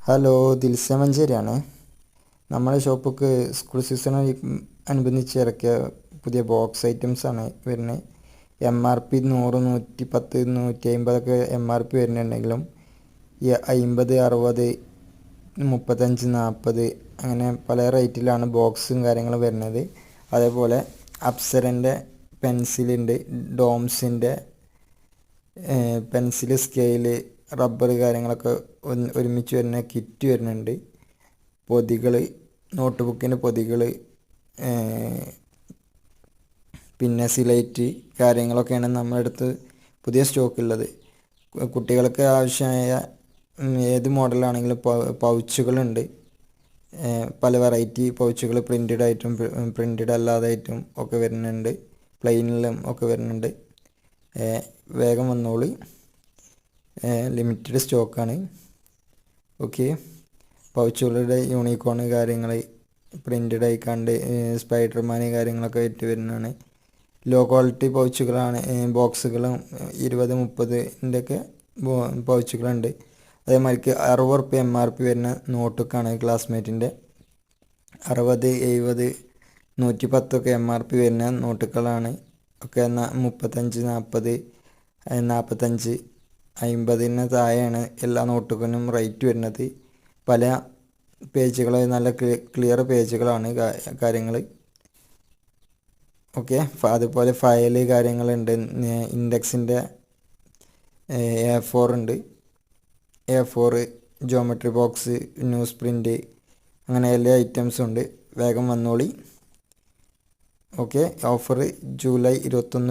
Hello, Dilsa മഞ്ചേരിയാണ്. നമ്മുടെ ഷോപ്പിക്ക് school സീസണായി അനുബന്ധിച്ച് ഇറക്കിയ പുതിയ ബോക്സ് ഐറ്റംസാണ് വരുന്നത്. MRP 100, 110, 150 MRP വരുന്നുണ്ടെങ്കിലും ഈ 50, 60, 35, 40 അങ്ങനെ പല റേറ്റിലാണ് ബോക്സും കാര്യങ്ങളും വരുന്നത്. അതേപോലെ അപ്സരൻ്റെ പെൻസിലുണ്ട്, ഡോംസിൻ്റെ പെൻസിൽ, സ്കെയില്, റബ്ബർ കാര്യങ്ങളൊക്കെ ഒരുമിച്ച് വരുന്ന കിറ്റ് വരുന്നുണ്ട്. പൊതികൾ, നോട്ട് ബുക്കിൻ്റെ പൊതികൾ, പിന്നെ സിലൈറ്റ് കാര്യങ്ങളൊക്കെയാണ് നമ്മുടെ അടുത്ത് പുതിയ സ്റ്റോക്കുള്ളത്. കുട്ടികൾക്ക് ആവശ്യമായ ഏത് മോഡലാണെങ്കിലും പൗച്ചുകളുണ്ട്. പല വെറൈറ്റി പൗച്ചുകൾ പ്രിൻറ്റഡ് ആയിട്ടും പ്രിൻറ്റഡ് അല്ലാതായിട്ടും ഒക്കെ വരുന്നുണ്ട്. പ്ലെയിനിലും ഒക്കെ വരുന്നുണ്ട്. വേഗം വന്നോളി, ലിമിറ്റഡ് സ്റ്റോക്കാണ്. ഓക്കെ, പൗച്ചുകളുടെ യൂണിക്കോൺ കാര്യങ്ങൾ പ്രിൻറ്റഡ് ആയി കണ്ട് സ്പൈഡർമാൻ കാര്യങ്ങളൊക്കെ ആയിട്ട് വരുന്നതാണ്. ലോ ക്വാളിറ്റി പൗച്ചുകളാണ്, ബോക്സുകളും 20, 30 ഒക്കെ പൗച്ചുകളുണ്ട്. അതേമാതിരിക്ക് 60 റുപ്യ MRP വരുന്ന നോട്ടുക്കാണ് ക്ലാസ്മേറ്റിൻ്റെ. 60, 70, 110 MRP വരുന്ന നോട്ടുകളാണ്. ഒക്കെ 35, 40, 45, 50 താഴെയാണ് എല്ലാ നോട്ടുകൾക്കും റേറ്റ് വരുന്നത്. പല പേജുകൾ, നല്ല ക്ലിയർ പേജുകളാണ് കാര്യങ്ങൾ. ഓക്കെ, അതുപോലെ ഫയല് കാര്യങ്ങളുണ്ട്. ഇൻഡെക്സിൻ്റെ A4 ഉണ്ട്, A4, geometry box, news print, അങ്ങനെ എല്ലാ ഐറ്റംസും ഉണ്ട്. വേഗം വന്നോളി. Okay, offer July 21